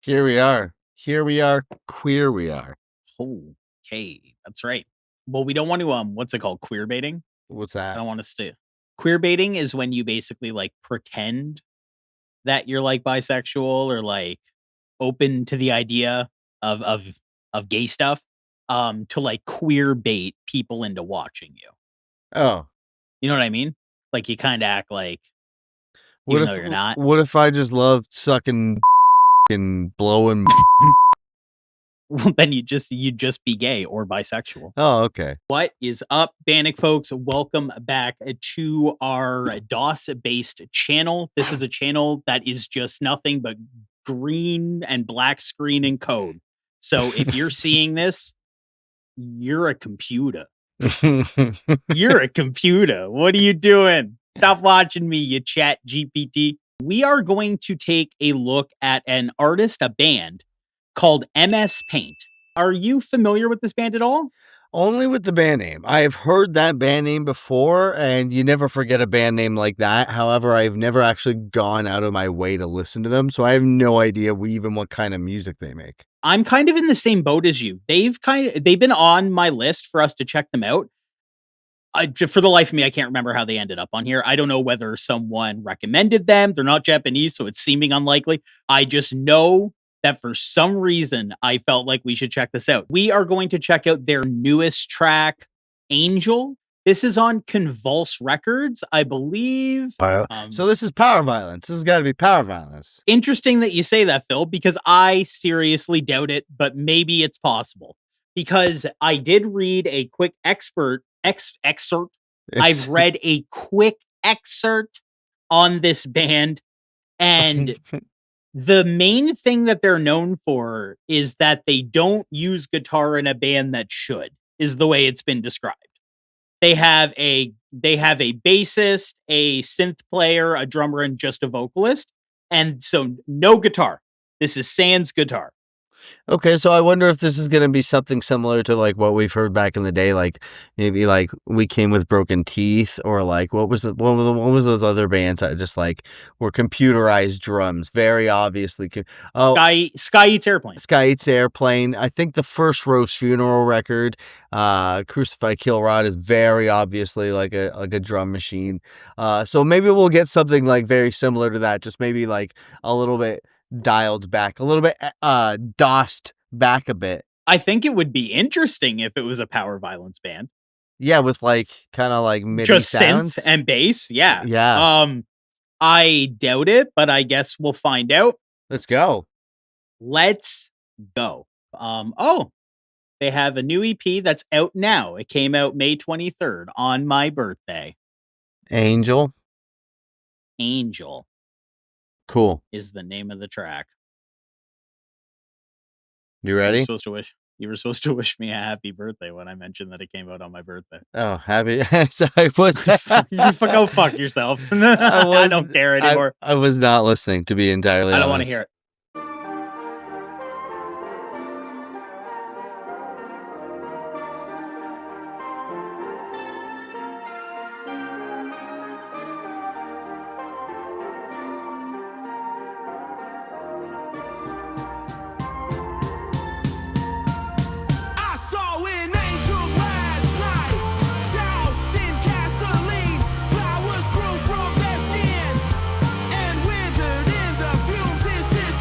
Here we are. Here we are. Queer we are. Okay, that's right. Well, we don't want to what's it called? Queer baiting? What's I that? don't want us to queer baiting is when you basically like pretend that you're like bisexual or like open to the idea of gay stuff to like queer bait people into watching you. Oh, You know what I mean? Like you kind of act like what even if though you're not. what if I just love sucking and blowing? Well, then you'd just be gay or bisexual. Oh, okay. What is up, bandecfolks? Welcome back to our DOS-based channel. This is a channel that is just nothing but green and black screen and code. So if you're seeing this, you're a computer. You're a computer. What are you doing? Stop watching me, you chat GPT. We are going to take a look at an artist, a band called MSpaint. Are you familiar with this band at all? Only with the band name. I have heard that band name before, and you never forget a band name like that. However, I've never actually gone out of my way to listen to them, so I have no idea even what kind of music they make. I'm kind of in the same boat as you. They've been on my list for us to check them out. For the life of me, I can't remember how they ended up on here. I don't know whether someone recommended them. They're not Japanese, so it's seeming unlikely. I just know that for some reason, I felt like we should check this out. We are going to check out their newest track, Angel. This is on Convulse Records, I believe. So this is power violence. This has got to be power violence. Interesting that you say that, Phill, because I seriously doubt it, but maybe it's possible. Because I did read a quick excerpt. I've read a quick excerpt on this band, and the main thing that they're known for is that they don't use guitar in a band that should, is the way it's been described. They have a bassist, a synth player, a drummer, and just a vocalist. And so no guitar. This is sans guitar. Okay, so I wonder if this is going to be something similar to like what we've heard back in the day, like maybe like We Came with Broken Teeth, or like what was those other bands that just like were computerized drums, very obviously. Sky Eats Airplane. Sky Eats Airplane. I think the first Rose Funeral record, Crucify Kill Rod, is very obviously like a drum machine. So maybe we'll get something like very similar to that, just maybe like a little bit dialed back, a little bit DOSed back a bit. I think it would be interesting if it was a power violence band. Yeah, with like kind of like MIDI just sounds synth and bass. Yeah. Yeah. I doubt it, but I guess we'll find out. Let's go. Let's go. They have a new EP that's out now. It came out May 23rd on my birthday. Angel. Cool. Is the name of the track. You ready? You were supposed to wish me a happy birthday when I mentioned that it came out on my birthday. Oh, happy. Sorry. Go fuck yourself. I don't care anymore. I was not listening, to be entirely honest. I don't want to hear it. Flowers grew from their skin, and withered in the fumes. This is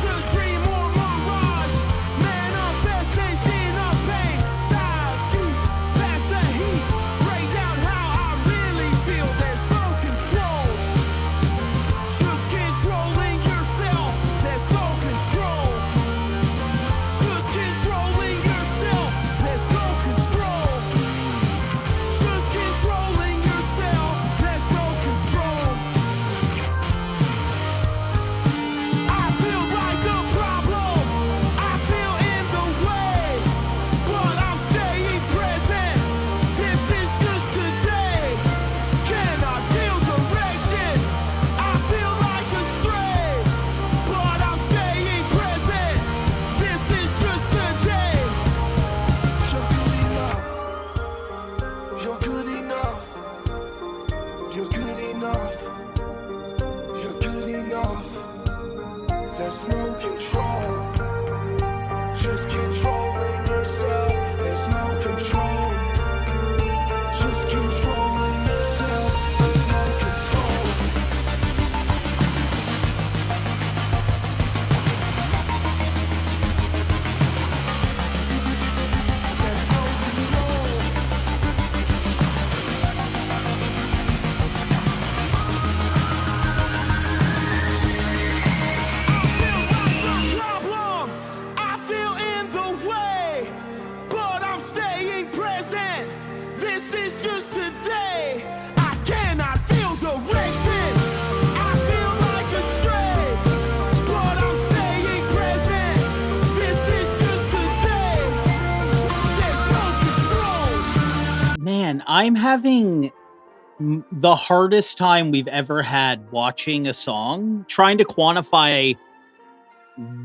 I'm having the hardest time we've ever had watching a song, trying to quantify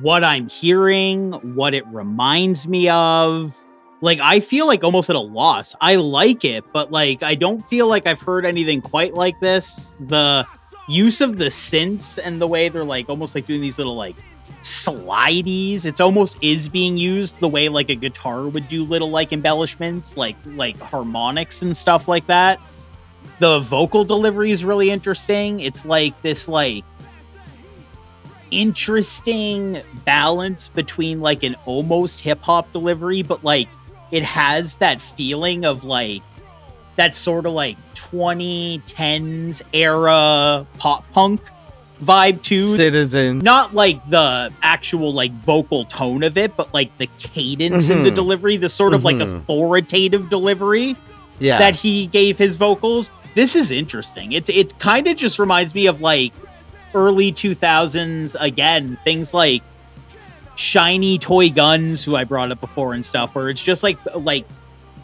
what I'm hearing, what it reminds me of. Like, I feel like almost at a loss. I like it, but like, I don't feel like I've heard anything quite like this. The use of the synths and the way they're like almost like doing these little like slideys, it's almost is being used the way like a guitar would do little like embellishments, like harmonics and stuff like that. The vocal delivery is really interesting. It's like this like interesting balance between like an almost hip hop delivery, but like it has that feeling of like that sort of like 2010s era pop punk vibe too. Citizen. Not like the actual like vocal tone of it, but like the cadence in the delivery, the sort of like authoritative delivery that he gave his vocals. This is interesting. It kind of just reminds me of like early 2000s again, things like Shiny Toy Guns, who I brought up before and stuff, where it's just like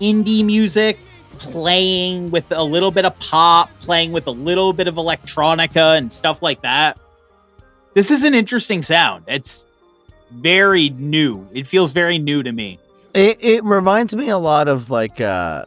indie music playing with a little bit of pop, playing with a little bit of electronica and stuff like that. This is an interesting sound. It's very new. It feels very new to me. It reminds me a lot of like kind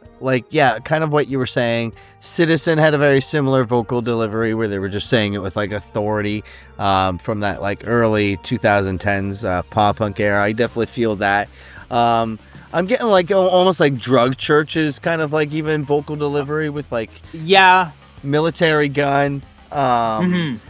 of what you were saying. Citizen had a very similar vocal delivery where they were just saying it with like authority from that like early 2010s pop punk era. I definitely feel that. I'm getting like almost like Drug Church's kind of like even vocal delivery with like Militarie Gun.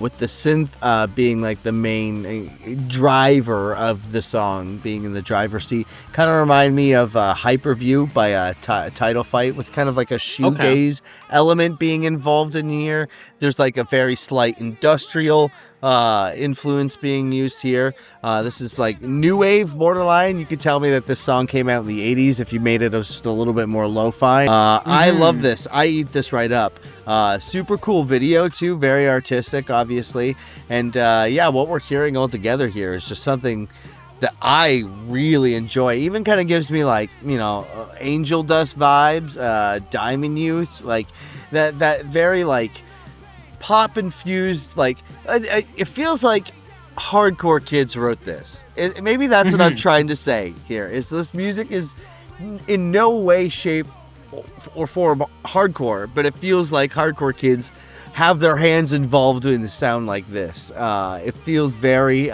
With the synth being like the main driver of the song, being in the driver's seat, kind of remind me of Hyperview by Title Fight, with kind of like a shoegaze element being involved in here. There's like a very slight industrial influence being used here. This is like new wave borderline. You could tell me that this song came out in the 80s if you made it just a little bit more lo-fi. I love this. I eat this right up. Super cool video too, very artistic obviously, and what we're hearing all together here is just something that I really enjoy. Even kind of gives me like, you know, Angel Dust vibes, Diamond Youth, like that very like pop infused, like it feels like hardcore kids wrote this. Maybe that's what I'm trying to say here, is this music is in no way, shape, or form hardcore, but it feels like hardcore kids have their hands involved in the sound like this. It feels very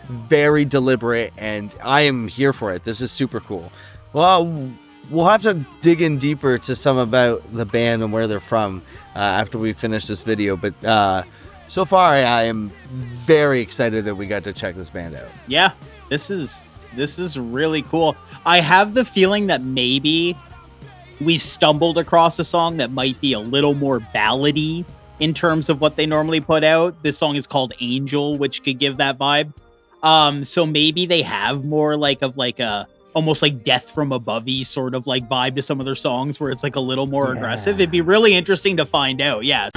very deliberate, and I am here for it. This is super cool. Well, we'll have to dig in deeper to some about the band and where they're from after we finish this video, but so far I am very excited that we got to check this band out. Yeah, this is really cool. I have the feeling that maybe we stumbled across a song that might be a little more ballady in terms of what they normally put out. This song is called Angel, which could give that vibe. So maybe they have more like a almost like Death from Above-y sort of like vibe to some of their songs where it's like a little more aggressive. It'd be really interesting to find out. Yeah.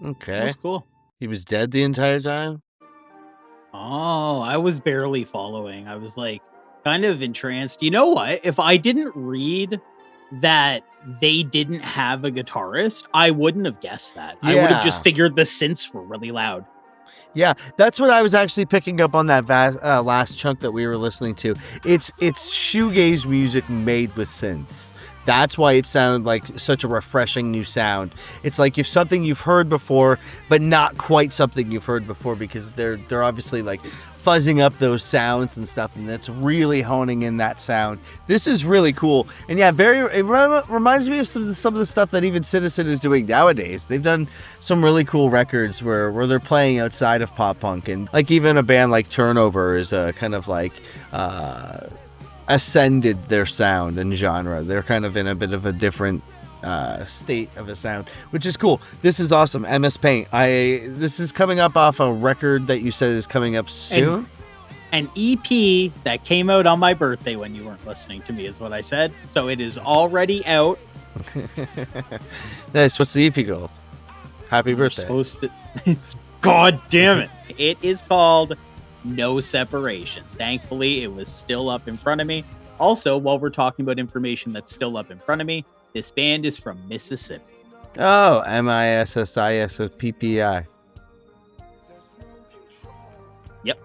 Okay. That was cool. He was dead the entire time? Oh, I was barely following. I was like kind of entranced. You know what? If I didn't read that they didn't have a guitarist, I wouldn't have guessed that. I would have just Yeah. figured the synths were really loud. Yeah, that's what I was actually picking up on that last chunk that we were listening to. It's shoegaze music made with synths. That's why it sounded like such a refreshing new sound. It's like if something you've heard before, but not quite something you've heard before, because they're obviously like fuzzing up those sounds and stuff, and that's really honing in that sound. This is really cool, and yeah, it reminds me of some of the stuff that even Citizen is doing nowadays. They've done some really cool records where they're playing outside of pop punk, and like even a band like Turnover is a kind of like ascended their sound and genre. They're kind of in a bit of a different state of a sound, which is cool. This is awesome. MSpaint. This is coming up off a record that you said is coming up soon. An EP that came out on my birthday when you weren't listening to me is what I said. So it is already out. Nice. What's the EP called? Happy birthday. Supposed to. God damn it! It is called No Separation. Thankfully, it was still up in front of me. Also, while we're talking about information that's still up in front of me, this band is from Mississippi. Oh, MISSISPPI. Yep.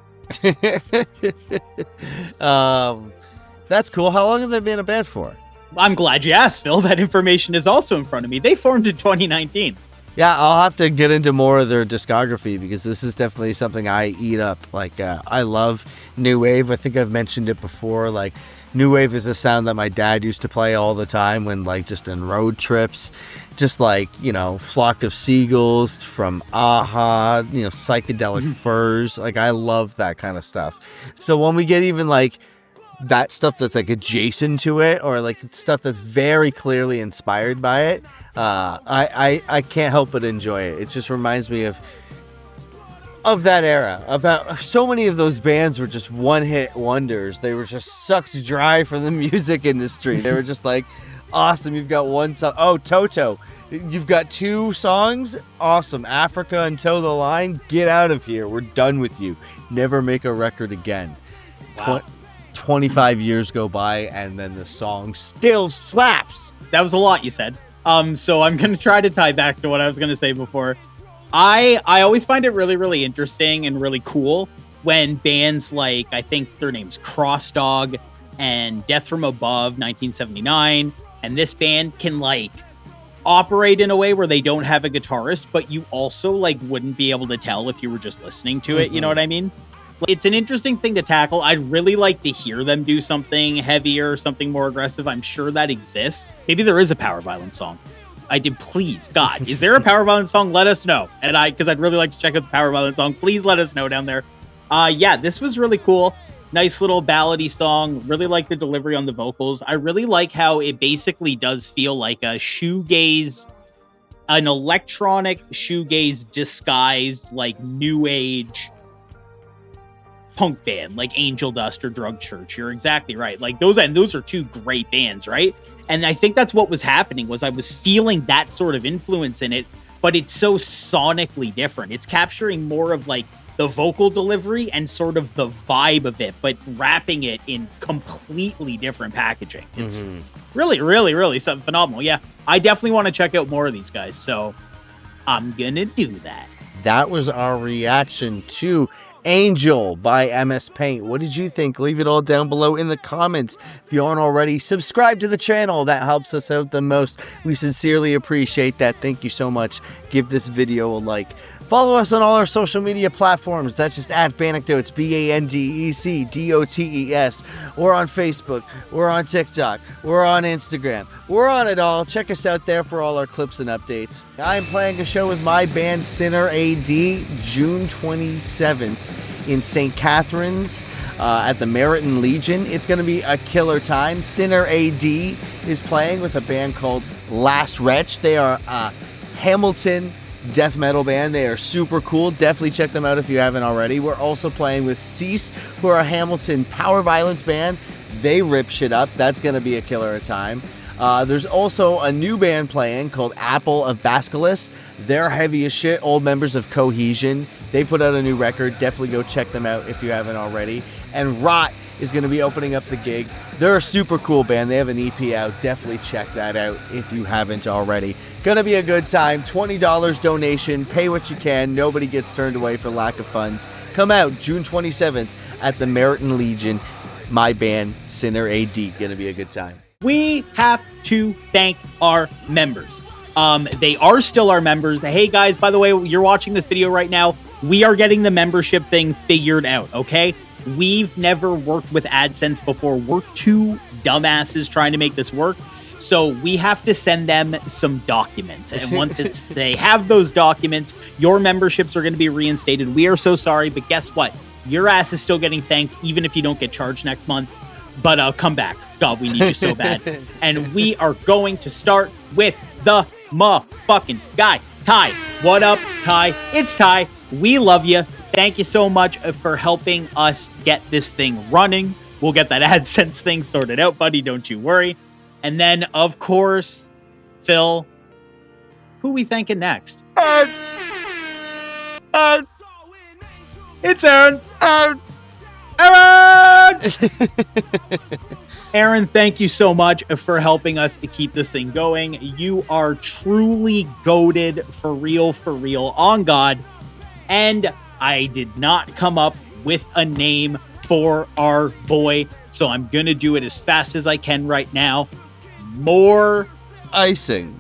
That's cool. How long have they been a band for? I'm glad you asked, Phil. That information is also in front of me. They formed in 2019. Yeah, I'll have to get into more of their discography because this is definitely something I eat up. Like, I love new wave. I think I've mentioned it before. Like, new wave is a sound that my dad used to play all the time when, like, just in road trips. Just like, you know, Flock of Seagulls from Aha, you know, Psychedelic Furs. Like, I love that kind of stuff. So when we get even, like, that stuff that's like adjacent to it, or like stuff that's very clearly inspired by it, I can't help but enjoy it. It just reminds me of that era, of that. So many of those bands were just one-hit wonders. They were just sucked dry from the music industry. They were just like, awesome, you've got one song. Oh, Toto, you've got 2 songs. Awesome. Africa and Toe the Line. Get out of here. We're done with you. Never make a record again. Wow. 25 years go by and then the song still slaps. That was a lot you said. So I'm going to try to tie back to what I was going to say before. I always find it really, really interesting and really cool when bands like, I think their name's Cross Dog and Death from Above 1979, and this band can like operate in a way where they don't have a guitarist, but you also like wouldn't be able to tell if you were just listening to it. You know what I mean? It's an interesting thing to tackle. I'd really like to hear them do something heavier, something more aggressive. I'm sure that exists. Maybe there is a power violence song. Please, God, is there a power violence song? Let us know. And because I'd really like to check out the power violence song. Please let us know down there. Yeah, this was really cool. Nice little ballady song. Really like the delivery on the vocals. I really like how it basically does feel like a shoegaze, an electronic shoegaze disguised like new age punk band, like Angel Dust or Drug Church. You're exactly right. Like those are 2 great bands, right? And I think that's what was happening, was I was feeling that sort of influence in it, but it's so sonically different. It's capturing more of like the vocal delivery and sort of the vibe of it, but wrapping it in completely different packaging. It's really, really, really something phenomenal. Yeah, I definitely want to check out more of these guys, so I'm gonna do that. That was our reaction to Angel by MSpaint. What did you think? Leave it all down below in the comments. If you aren't already, subscribe to the channel. That helps us out the most. We sincerely appreciate that. Thank you so much. Give this video a like. Follow us on all our social media platforms. That's just at Bandecdotes, BANDECDOTES. We're on Facebook. We're on TikTok. We're on Instagram. We're on it all. Check us out there for all our clips and updates. I'm playing a show with my band Sinner AD June 27th in St. Catharines at the Meriton Legion. It's going to be a killer time. Sinner AD is playing with a band called Last Wretch. They are Hamilton death metal band. They are super cool. Definitely check them out if you haven't already. We're also playing with Cease, who are a Hamilton power violence band. They rip shit up. That's going to be a killer time. There's also a new band playing called Apple of Basculus. They're heavy as shit, old members of Cohesion. They put out a new record. Definitely go check them out if you haven't already. And Rot is going to be opening up the gig. They're a super cool band. They have an EP out. Definitely check that out if you haven't already. Gonna be a good time. $20 donation. Pay what you can. Nobody gets turned away for lack of funds. Come out June 27th at the Meriton Legion. My band, Sinner AD. Gonna be a good time. We have to thank our members. They are still our members. Hey guys, by the way, you're watching this video right now. We are getting the membership thing figured out, okay? We've never worked with AdSense before. We're two dumbasses trying to make this work. So we have to send them some documents. And once they have those documents, your memberships are going to be reinstated. We are so sorry, but guess what? Your ass is still getting thanked, even if you don't get charged next month. But come back. God, we need you so bad. And we are going to start with the motherfucking guy, Ty. What up, Ty? It's Ty. We love you. Thank you so much for helping us get this thing running. We'll get that AdSense thing sorted out, buddy. Don't you worry. And then, of course, Phill. Who we thanking next? Aaron. It's Aaron. Aaron. Aaron, thank you so much for helping us to keep this thing going. You are truly goated for real, on God. And I did not come up with a name for our boy, so I'm going to do it as fast as I can right now. More icing.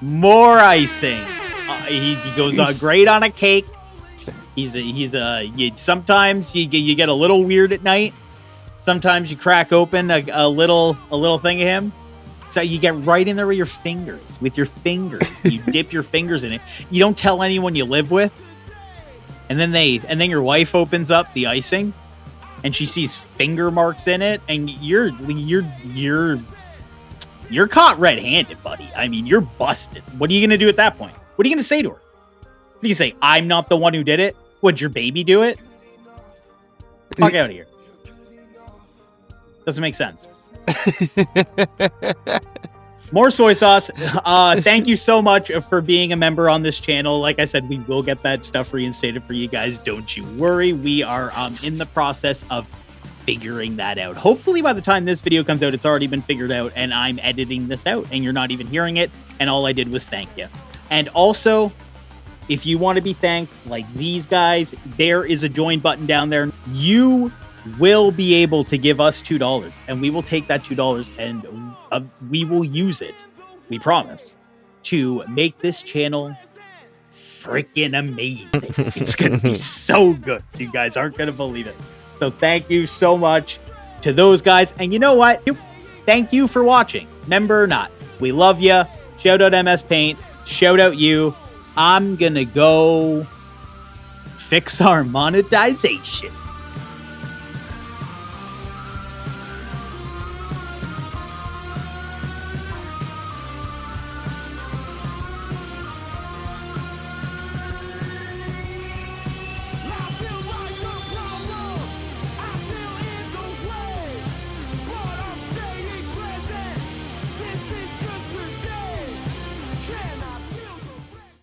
More icing. He goes great on a cake. Sometimes you get a little weird at night. Sometimes you crack open a little thing of him. So you get right in there with your fingers. You dip your fingers in it. You don't tell anyone you live with. And then your wife opens up the icing and she sees finger marks in it, and you're caught red-handed, buddy. I mean, you're busted. What are you gonna do at that point? What are you gonna say to her? What do you say? I'm not the one who did it? Would your baby do it? Fuck out of here. Doesn't make sense. More soy sauce. Thank you so much for being a member on this channel. Like I said, we will get that stuff reinstated for you guys. Don't you worry. We are in the process of figuring that out. Hopefully by the time this video comes out, it's already been figured out and I'm editing this out and you're not even hearing it. And all I did was thank you. And also, if you want to be thanked like these guys, there is a join button down there. You will be able to give us $2 and we will take that $2 and we will use it, we promise, to make this channel freaking amazing. It's gonna be so good. You guys aren't gonna believe it. So thank you so much to those guys. And you know what? Thank you for watching, member or not. We love you. Shout out MSpaint. Shout out you. I'm gonna go fix our monetization.